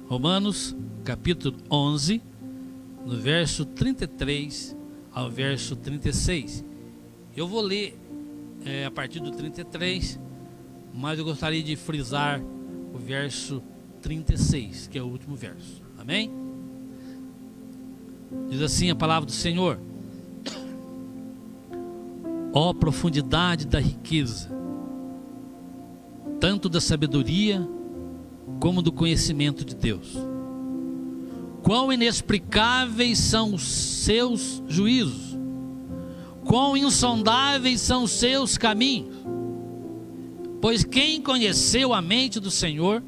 Romanos capítulo 11, no verso 33 ao verso 36. Eu vou ler a partir do 33, mas eu gostaria de frisar o verso 36, que é o último verso. Amém? Diz assim a palavra do Senhor: ó profundidade da riqueza, tanto da sabedoria como do conhecimento de Deus. Quão inexplicáveis são os seus juízos, quão insondáveis são os seus caminhos. Pois quem conheceu a mente do Senhor?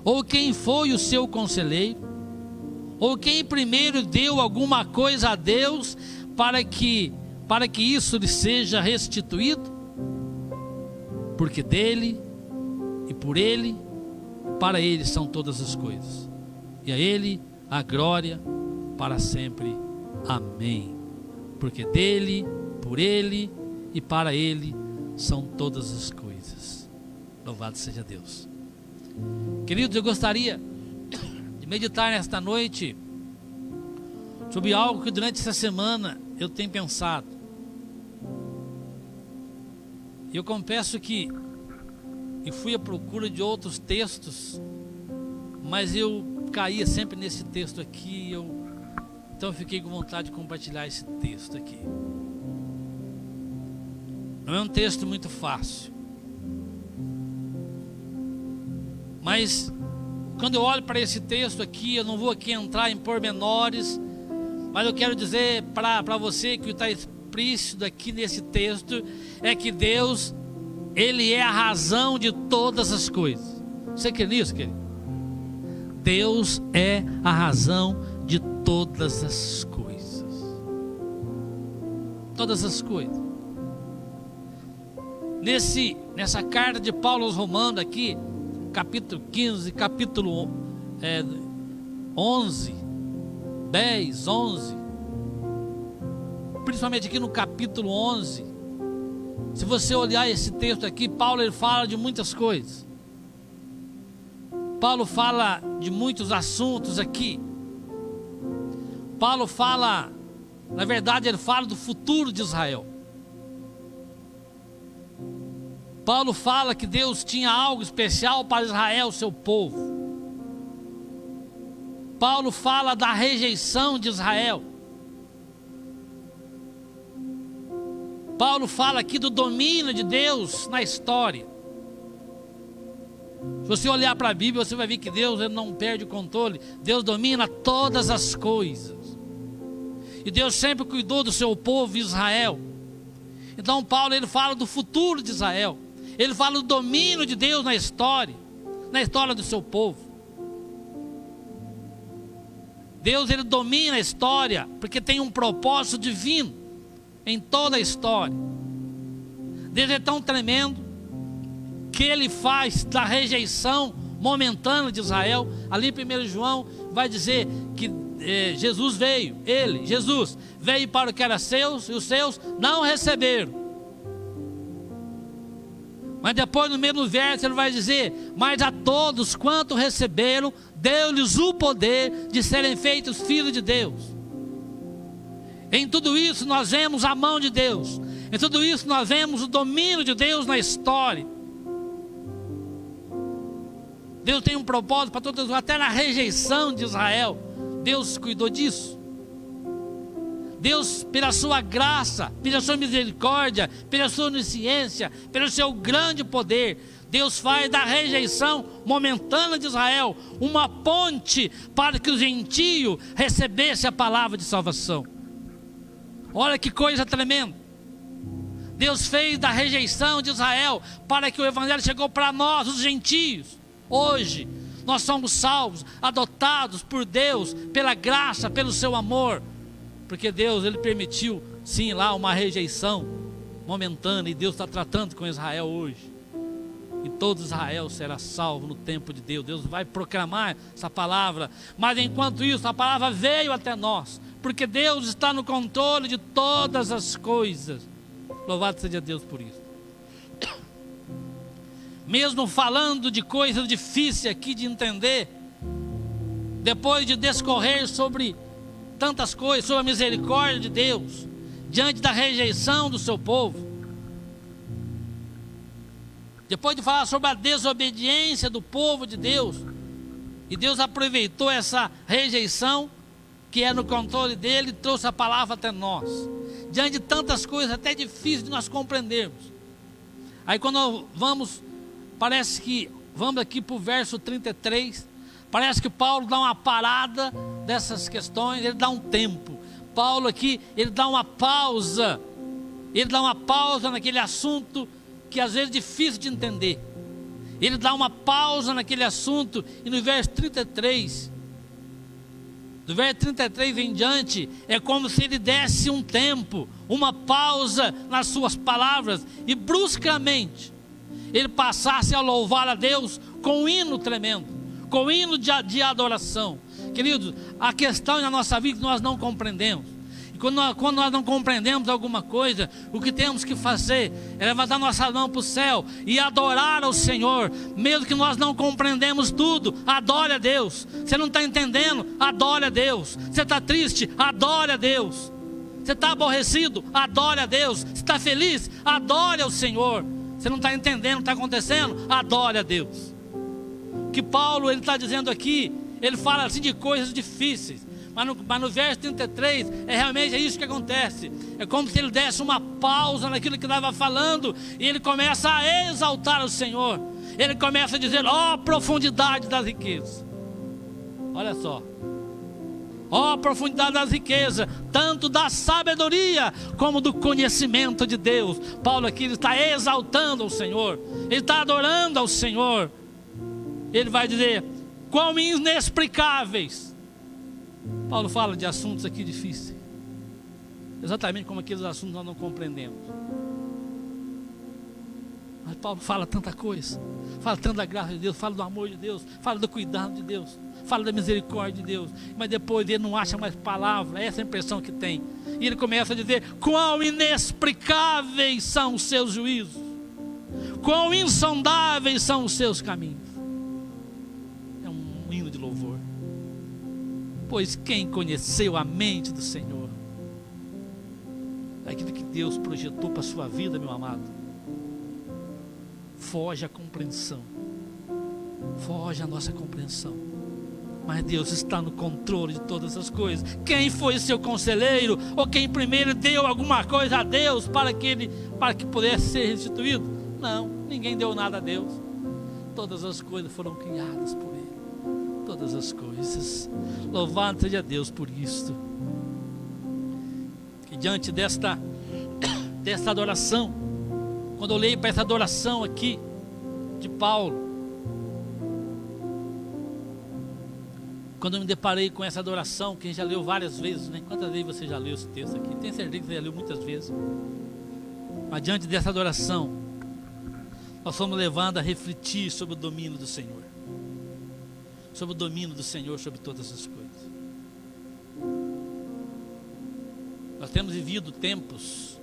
Ou quem foi o seu conselheiro? Ou quem primeiro deu alguma coisa a Deus para que isso lhe seja restituído? Porque dele e por ele, para ele são todas as coisas, e a ele a glória para sempre. Amém. Porque dele, por ele e para ele são todas as coisas. Louvado seja Deus. Queridos, eu gostaria de meditar nesta noite sobre algo que durante essa semana eu tenho pensado. Eu confesso que eu fui à procura de outros textos, mas eu caía sempre nesse texto aqui. Então eu fiquei com vontade de compartilhar esse texto aqui. Não é um texto muito fácil, mas quando eu olho para esse texto aqui, eu não vou aqui entrar em pormenores, mas eu quero dizer para você que está explícito aqui nesse texto é que Deus, Ele é a razão de todas as coisas. Você crê nisso, querido? Deus é a razão de todas as coisas. Todas as coisas. Nessa carta de Paulo aos Romanos aqui, capítulo 15, capítulo 11, 10, 11, principalmente aqui no capítulo 11, se você olhar esse texto aqui, Paulo ele fala de muitas coisas. Paulo fala de muitos assuntos aqui. Paulo fala, na verdade ele fala do futuro de Israel. Paulo fala que Deus tinha algo especial para Israel, seu povo. Paulo fala da rejeição de Israel. Paulo fala aqui do domínio de Deus na história. Se você olhar para a Bíblia, você vai ver que Deus ele não perde o controle. Deus domina todas as coisas. E Deus sempre cuidou do seu povo Israel. Então Paulo ele fala do futuro de Israel. Ele fala do domínio de Deus na história do seu povo. Deus ele domina a história porque tem um propósito divino em toda a história. Deus é tão tremendo que ele faz da rejeição momentânea de Israel. Ali em 1 João vai dizer que Jesus veio para o que era seus e os seus não receberam. Mas depois no mesmo verso ele vai dizer: mas a todos quanto receberam, deu-lhes o poder de serem feitos filhos de Deus. Em tudo isso nós vemos a mão de Deus. Em tudo isso nós vemos o domínio de Deus na história. Deus tem um propósito para todos, até na rejeição de Israel, Deus cuidou disso. Deus, pela sua graça, pela sua misericórdia, pela sua onisciência, pelo seu grande poder, Deus faz da rejeição momentânea de Israel uma ponte para que o gentio recebesse a palavra de salvação. Olha que coisa tremenda. Deus fez da rejeição de Israel para que o evangelho chegou para nós, os gentios. Hoje nós somos salvos, adotados por Deus, pela graça, pelo seu amor. Porque Deus ele permitiu sim lá uma rejeição momentânea. E Deus está tratando com Israel hoje. E todo Israel será salvo no tempo de Deus. Deus vai proclamar essa palavra. Mas enquanto isso a palavra veio até nós. Porque Deus está no controle de todas as coisas. Louvado seja Deus por isso. Mesmo falando de coisas difíceis aqui de entender, depois de discorrer sobre tantas coisas, sobre a misericórdia de Deus, diante da rejeição do seu povo, depois de falar sobre a desobediência do povo de Deus, e Deus aproveitou essa rejeição, que é no controle dele, e trouxe a palavra até nós, diante de tantas coisas até difíceis de nós compreendermos. Aí quando parece que, vamos aqui para o verso 33, parece que Paulo dá uma parada dessas questões, ele dá um tempo. Paulo aqui, ele dá uma pausa naquele assunto que às vezes é difícil de entender. Ele dá uma pausa naquele assunto, e no verso 33, do verso 33 em diante, é como se ele desse um tempo, uma pausa nas suas palavras, e bruscamente ele passasse a louvar a Deus com um hino tremendo, com um hino de adoração. Queridos, a questão na nossa vida que nós não compreendemos. Quando nós não compreendemos alguma coisa, o que temos que fazer é levantar nossa mão para o céu e adorar ao Senhor, mesmo que nós não compreendemos tudo. Adore a Deus. Você não está entendendo? Adore a Deus. Você está triste? Adore a Deus. Você está aborrecido? Adore a Deus. Você está feliz? Adore ao Senhor. Você não está entendendo o que está acontecendo? Adore a Deus. O que Paulo está dizendo aqui, ele fala assim de coisas difíceis. Mas no verso 33, realmente isso que acontece. É como se ele desse uma pausa naquilo que estava falando, e ele começa a exaltar o Senhor. Ele começa a dizer: ó profundidade das riquezas. Olha só. Ó profundidade das riquezas, tanto da sabedoria como do conhecimento de Deus. Paulo aqui ele está exaltando o Senhor. Ele está adorando ao Senhor. Ele vai dizer: quão inexplicáveis. Paulo fala de assuntos aqui difíceis, exatamente como aqueles assuntos nós não compreendemos. Mas Paulo fala tanta coisa, fala tanto da graça de Deus, fala do amor de Deus, fala do cuidado de Deus, fala da misericórdia de Deus, mas depois ele não acha mais palavra. Essa é a impressão que tem. E ele começa a dizer: quão inexplicáveis são os seus juízos, quão insondáveis são os seus caminhos. É um hino de louvor. Pois quem conheceu a mente do Senhor? Aquilo que Deus projetou para a sua vida, meu amado, foge a compreensão, foge a nossa compreensão. Mas Deus está no controle de todas as coisas. Quem foi seu conselheiro, ou quem primeiro deu alguma coisa a Deus para que pudesse ser restituído? Não, ninguém deu nada a Deus. Todas as coisas foram criadas por Ele. Todas as coisas. Louvado seja Deus por isto. E diante desta adoração, quando eu leio para essa adoração aqui de Paulo, quando eu me deparei com essa adoração, que a gente já leu várias vezes, né? Quantas vezes você já leu esse texto aqui? Tenho certeza que você já leu muitas vezes. Mas diante dessa adoração, nós somos levados a refletir sobre o domínio do Senhor, sobre o domínio do Senhor sobre todas as coisas. Nós temos vivido tempos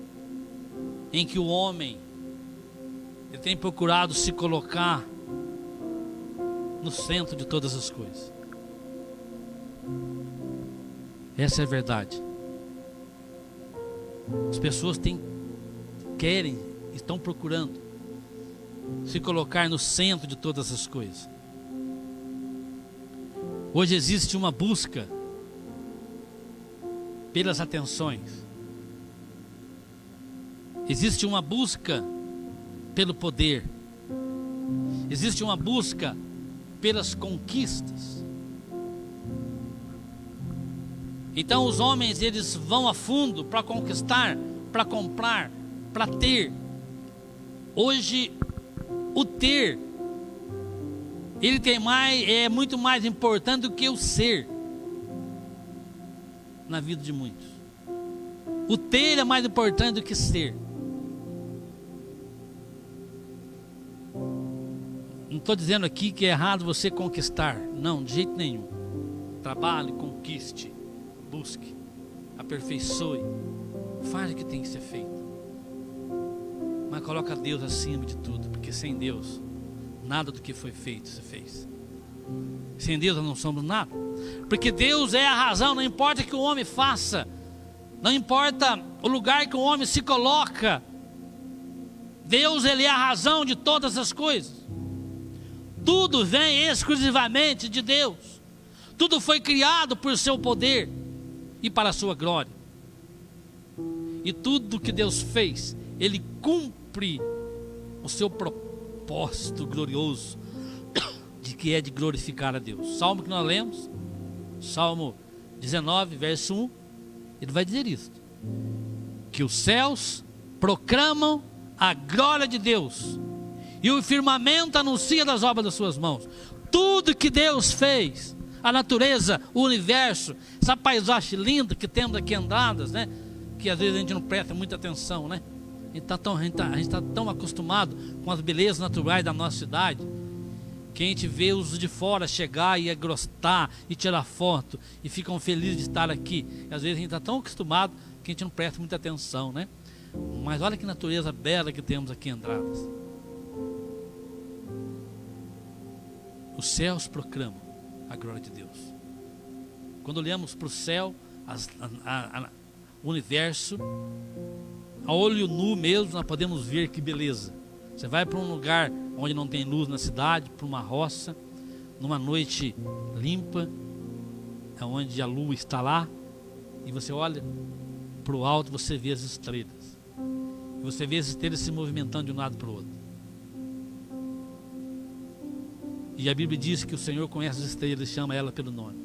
em que o homem ele tem procurado se colocar no centro de todas as coisas. Essa é a verdade. As pessoas estão procurando se colocar no centro de todas as coisas. Hoje existe uma busca pelas atenções, existe uma busca pelo poder, existe uma busca pelas conquistas. Então os homens eles vão a fundo para conquistar, para comprar, para ter. Hoje o ter ele é muito mais importante do que o ser na vida de muitos. O ter é mais importante do que ser. Não estou dizendo aqui que é errado você conquistar, não, de jeito nenhum. Trabalhe, conquiste, busque, aperfeiçoe, faz o que tem que ser feito, mas coloca Deus acima de tudo, porque sem Deus nada do que foi feito se fez. Sem Deus nós não somos nada. Porque Deus é a razão, não importa o que o homem faça, não importa o lugar que o homem se coloca, Deus, Ele é a razão de todas as coisas. Tudo vem exclusivamente de Deus. Tudo foi criado por seu poder e para a sua glória. E tudo que Deus fez, Ele cumpre o seu propósito glorioso, de que é de glorificar a Deus. Salmo que nós lemos, Salmo 19, verso 1, ele vai dizer isso: que os céus proclamam a glória de Deus, e o firmamento anuncia das obras das suas mãos. Tudo que Deus fez, a natureza, o universo, essa paisagem linda que temos aqui andadas, né? Que às vezes a gente não presta muita atenção, né? A gente está tão acostumado com as belezas naturais da nossa cidade, que a gente vê os de fora chegar e agrostar e tirar foto e ficam felizes de estar aqui. E às vezes a gente está tão acostumado que a gente não presta muita atenção, né? Mas olha que natureza bela que temos aqui em Andradas. Os céus proclamam a glória de Deus. Quando olhamos para o céu, o universo, a olho nu mesmo, nós podemos ver que beleza. Você vai para um lugar onde não tem luz na cidade, para uma roça, numa noite limpa, onde a lua está lá, e você olha para o alto, você vê as estrelas. E você vê as estrelas se movimentando de um lado para o outro. E a Bíblia diz que o Senhor conhece as estrelas e chama ela pelo nome.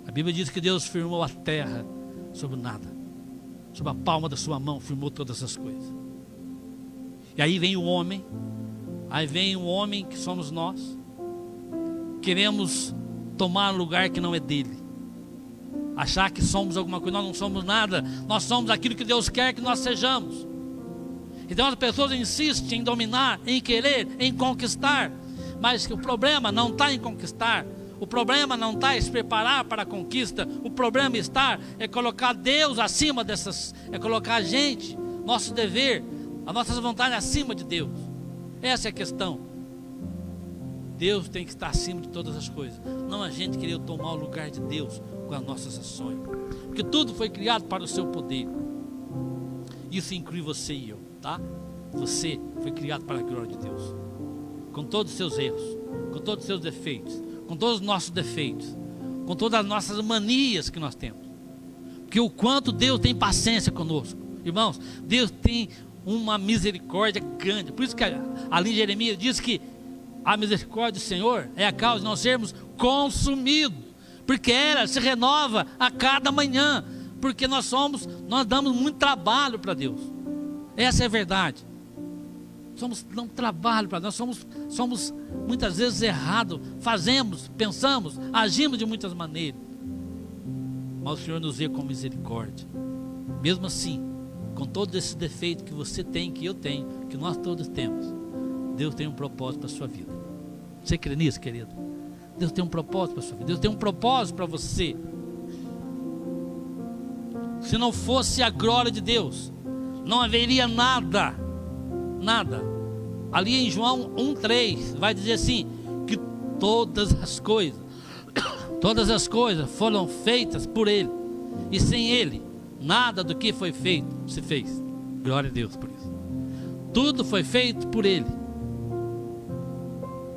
A Bíblia diz que Deus firmou a terra sobre o nada. Sob a palma da sua mão firmou todas as coisas. E aí vem o homem que somos nós. Queremos tomar um lugar que não é dele, achar que somos alguma coisa. Nós não somos nada, nós somos aquilo que Deus quer que nós sejamos. Então as pessoas insistem em dominar, em querer, em conquistar, mas o problema não está em conquistar. O problema não está em se preparar para a conquista. O problema é colocar Deus acima dessas, é colocar a gente, nosso dever, as nossas vontades acima de Deus. Essa é a questão. Deus tem que estar acima de todas as coisas, não a gente querer tomar o lugar de Deus com as nossas ações, porque tudo foi criado para o seu poder. Isso inclui você e eu, tá? Você foi criado para a glória de Deus, com todos os seus erros, com todos os seus defeitos, com todos os nossos defeitos, com todas as nossas manias que nós temos, porque o quanto Deus tem paciência conosco, irmãos. Deus tem uma misericórdia grande. Por isso que ali em Jeremias diz que a misericórdia do Senhor é a causa de não sermos consumidos, porque ela se renova a cada manhã, porque nós damos muito trabalho para Deus. Essa é a verdade. Damos trabalho para nós, somos muitas vezes errados, fazemos, pensamos, agimos de muitas maneiras, mas o Senhor nos vê com misericórdia. Mesmo assim, com todos esses defeitos que você tem, que eu tenho, que nós todos temos, Deus tem um propósito para a sua vida. Você crê nisso, querido? Deus tem um propósito para a sua vida. Deus tem um propósito para você. Se não fosse a glória de Deus, não haveria nada. Ali em João 1,3 vai dizer assim, que todas as coisas foram feitas por Ele, e sem Ele nada do que foi feito se fez. Glória a Deus por isso. Tudo foi feito por Ele,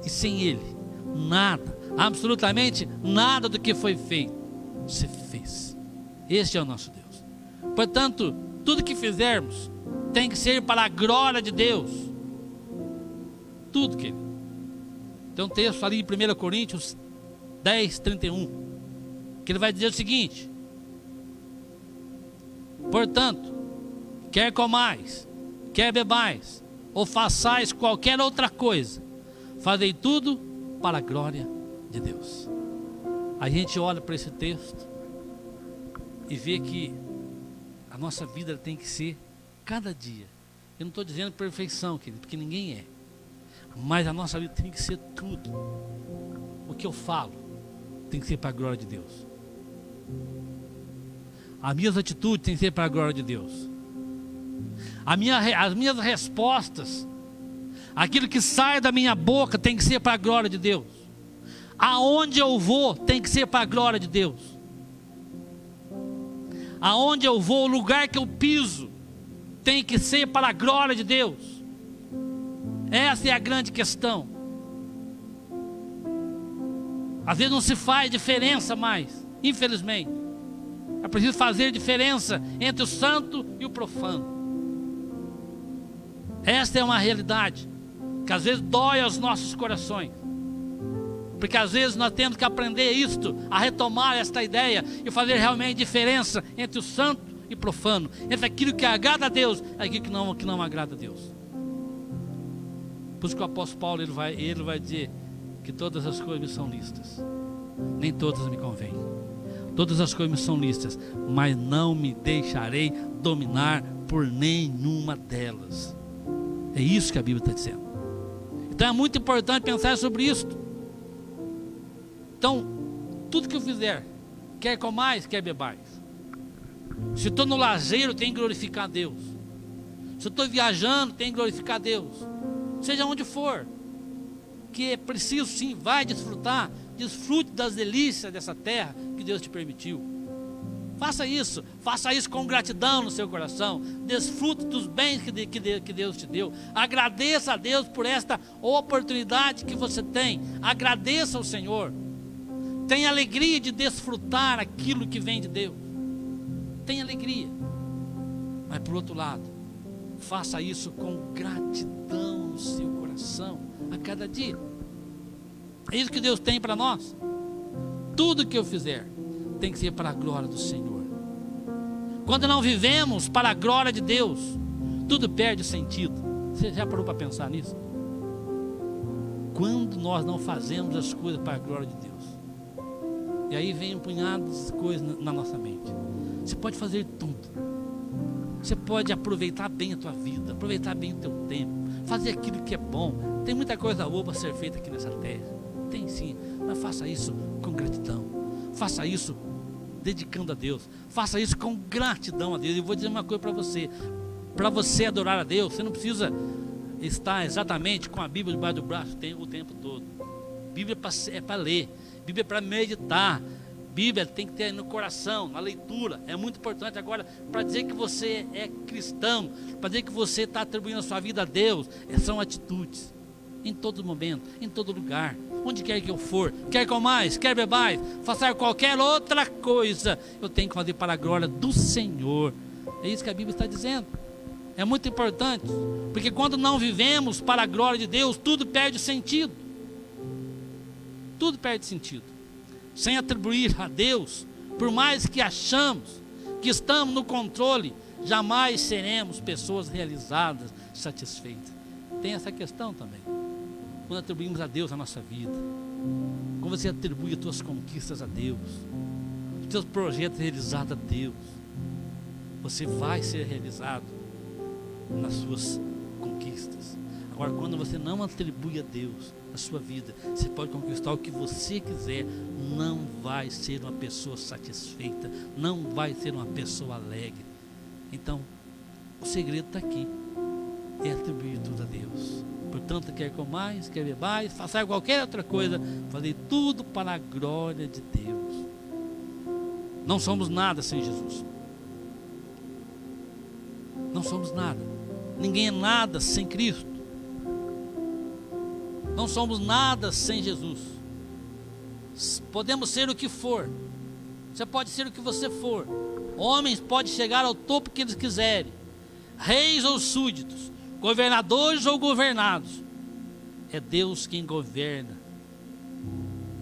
e sem Ele nada, absolutamente nada do que foi feito se fez. Este é o nosso Deus. Portanto, tudo que fizermos tem que ser para a glória de Deus. Tudo, querido. Tem um texto ali em 1 Coríntios 10, 31, que ele vai dizer o seguinte: portanto, quer comais, quer bebais, ou façais qualquer outra coisa, fazei tudo para a glória de Deus. A gente olha para esse texto e vê que a nossa vida tem que ser cada dia. Eu não estou dizendo perfeição, querido, porque ninguém é, mas a nossa vida tem que ser tudo. O que eu falo tem que ser para a glória de Deus. As minhas atitudes têm que ser para a glória de Deus. As minhas respostas, Aquilo que sai da minha boca tem que ser para a glória de Deus. Aonde eu vou tem que ser para a glória de Deus. Aonde eu vou, o lugar que eu piso tem que ser para a glória de Deus. Essa é a grande questão. Às vezes não se faz diferença mais, infelizmente. É preciso fazer diferença entre o santo e o profano. Esta é uma realidade que às vezes dói aos nossos corações. Porque às vezes nós temos que aprender isto, a retomar esta ideia e fazer realmente diferença entre o santo e profano, entre aquilo que agrada a Deus e aquilo que não agrada a Deus. Por isso que o apóstolo Paulo ele vai dizer que todas as coisas me são lícitas, nem todas me convêm. Todas as coisas me são lícitas, mas não me deixarei dominar por nenhuma delas. É isso que a Bíblia está dizendo. Então é muito importante pensar sobre isso. Então, tudo que eu fizer, quer comais, quer bebais. Se estou no lazer, tem que glorificar a Deus. Se eu estou viajando, tem que glorificar a Deus. Seja onde for, que é preciso sim, vai desfrutar, desfrute das delícias dessa terra que Deus te permitiu. Faça isso com gratidão no seu coração. Desfrute dos bens que Deus te deu. Agradeça a Deus por esta oportunidade que você tem. Agradeça ao Senhor. Tenha alegria de desfrutar aquilo que vem de Deus. Tenha alegria. Mas por outro lado, faça isso com gratidão no seu coração a cada dia. É isso que Deus tem para nós. Tudo que eu fizer tem que ser para a glória do Senhor. Quando não vivemos para a glória de Deus, tudo perde sentido. Você já parou para pensar nisso? Quando nós não fazemos as coisas para a glória de Deus, e aí vem um punhado de coisas na nossa mente. Você pode fazer tudo. Você pode aproveitar bem a tua vida, aproveitar bem o teu tempo, fazer aquilo que é bom. Tem muita coisa boa para ser feita aqui nessa terra. Tem sim, mas faça isso com gratidão. Faça isso dedicando a Deus. Faça isso com gratidão a Deus. E vou dizer uma coisa para você adorar a Deus, você não precisa estar exatamente com a Bíblia debaixo do braço o tempo todo. Bíblia é para ler, Bíblia é para meditar. Bíblia tem que ter no coração, na leitura. É muito importante. Agora, para dizer que você é cristão, para dizer que você está atribuindo a sua vida a Deus, são atitudes. Em todo momento, em todo lugar, onde quer que eu for, quer comais, quer bebais, façar qualquer outra coisa, eu tenho que fazer para a glória do Senhor. É isso que a Bíblia está dizendo. É muito importante, porque quando não vivemos para a glória de Deus, tudo perde sentido. Tudo perde sentido. Sem atribuir a Deus, por mais que achamos que estamos no controle, jamais seremos pessoas realizadas, satisfeitas. Tem essa questão também. Quando atribuímos a Deus a nossa vida, quando você atribui as suas conquistas a Deus, os seus projetos realizados a Deus, você vai ser realizado nas suas conquistas. Agora, quando você não atribui a Deus a sua vida, você pode conquistar o que você quiser, não vai ser uma pessoa satisfeita, não vai ser uma pessoa alegre. Então, o segredo está aqui, é atribuir tudo a Deus. Portanto, quer comais, quer bebais, façar qualquer outra coisa, fazer tudo para a glória de Deus. Não somos nada sem Jesus. Não somos nada. Ninguém é nada sem Cristo. Não somos nada sem Jesus. Podemos ser o que for. Você pode ser o que você for. Homens podem chegar ao topo que eles quiserem. Reis ou súditos. Governadores ou governados. É Deus quem governa.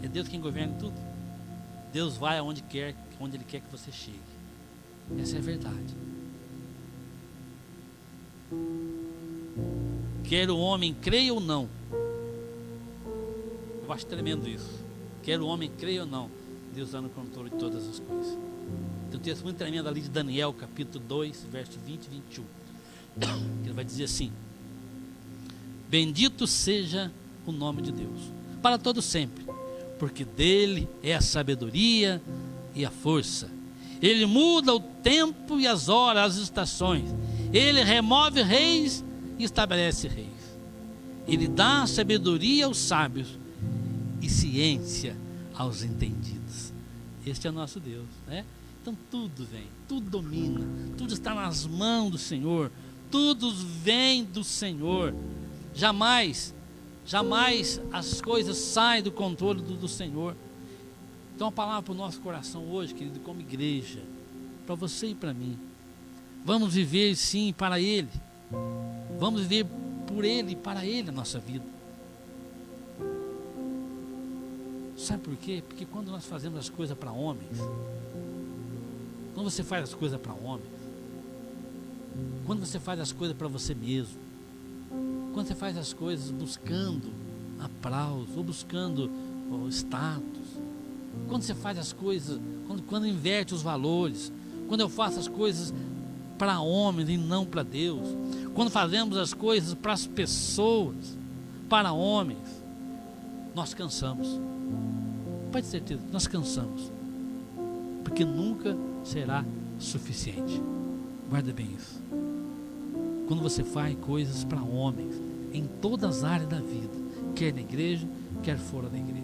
É Deus quem governa tudo. Deus vai onde Ele quer que você chegue. Essa é a verdade. Quer o homem creia ou não. Eu acho tremendo isso. Quer o homem creia ou não, Deus está no controle de todas as coisas. Tem um texto muito tremendo ali de Daniel, capítulo 2, verso 20 e 21. Que ele vai dizer assim: bendito seja o nome de Deus, para todo sempre, porque dele é a sabedoria e a força. Ele muda o tempo e as horas, as estações. Ele remove reis e estabelece reis. Ele dá sabedoria aos sábios e ciência aos entendidos. Este é o nosso Deus, né? Então tudo vem, tudo domina, tudo está nas mãos do Senhor, tudo vem do Senhor. Jamais as coisas saem do controle do Senhor. Então a palavra para o nosso coração hoje, querido, como igreja, para você e para mim, vamos viver sim para Ele, vamos viver por Ele e para Ele a nossa vida. Sabe por quê? Porque quando nós fazemos as coisas para homens, quando você faz as coisas para homens, quando você faz as coisas para você mesmo, quando você faz as coisas buscando aplauso ou buscando status, quando você faz as coisas, quando inverte os valores, quando eu faço as coisas para homens e não para Deus, quando fazemos as coisas para as pessoas, para homens, nós cansamos. Pode ter certeza, nós cansamos, porque nunca será suficiente. Guarda bem isso. Quando você faz coisas para homens, em todas as áreas da vida, quer na igreja, quer fora da igreja,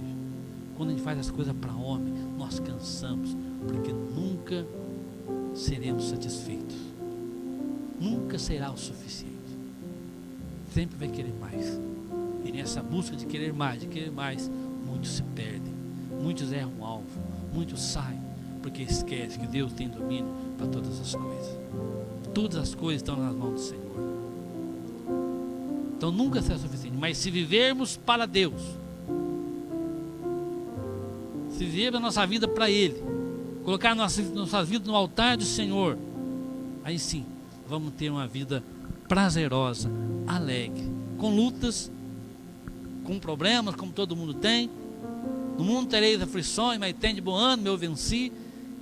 quando a gente faz as coisas para homem, nós cansamos, porque nunca seremos satisfeitos, nunca será o suficiente, sempre vai querer mais, e nessa busca de querer mais, muitos se perdem, muitos erram o alvo, muitos saem, porque esquecem que Deus tem domínio para todas as coisas. Todas as coisas estão nas mãos do Senhor. Então nunca será suficiente. Mas se vivermos para Deus, se vivermos a nossa vida para Ele, colocar nossa vida no altar do Senhor, aí sim vamos ter uma vida prazerosa, alegre, com lutas, com problemas, como todo mundo tem. No mundo tereis aflições, mas tem de bom ânimo, eu venci.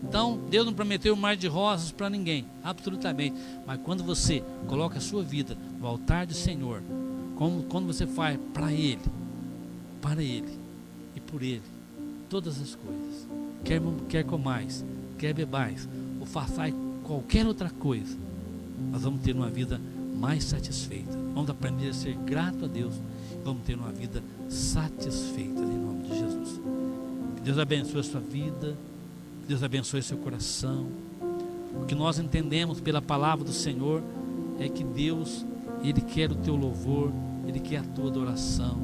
Então Deus não prometeu um mar de rosas para ninguém, absolutamente. Mas quando você coloca a sua vida no altar do Senhor, quando você faz para Ele e por Ele, todas as coisas, quer comais, quer bebais, ou façais qualquer outra coisa, nós vamos ter uma vida mais satisfeita. Vamos aprender a ser grato a Deus, vamos ter uma vida satisfeita em nome de Jesus. Que Deus abençoe a sua vida, que Deus abençoe seu coração. O que nós entendemos pela palavra do Senhor é que Deus, Ele quer o teu louvor, Ele quer a tua adoração.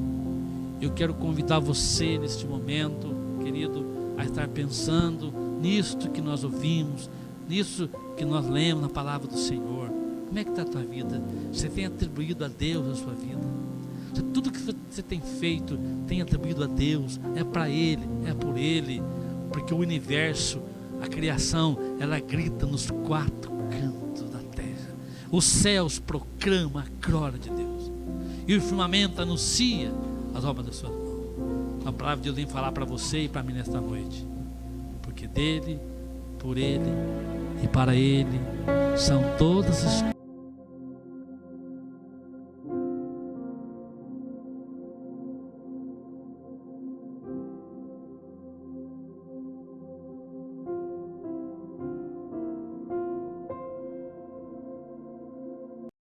Eu quero convidar você neste momento, querido, a estar pensando nisto que nós ouvimos, nisso que nós lemos na palavra do Senhor. Como é que está a tua vida? Você tem atribuído a Deus a sua vida? Tudo que você tem feito, tem atribuído a Deus, é para Ele, é por Ele, porque o universo, a criação, ela grita nos quatro cantos da terra. Os céus proclamam a glória de Deus, e o firmamento anuncia as obras das suas mãos. A palavra de Deus vem falar para você e para mim nesta noite, porque dele, por Ele e para Ele são todas as coisas.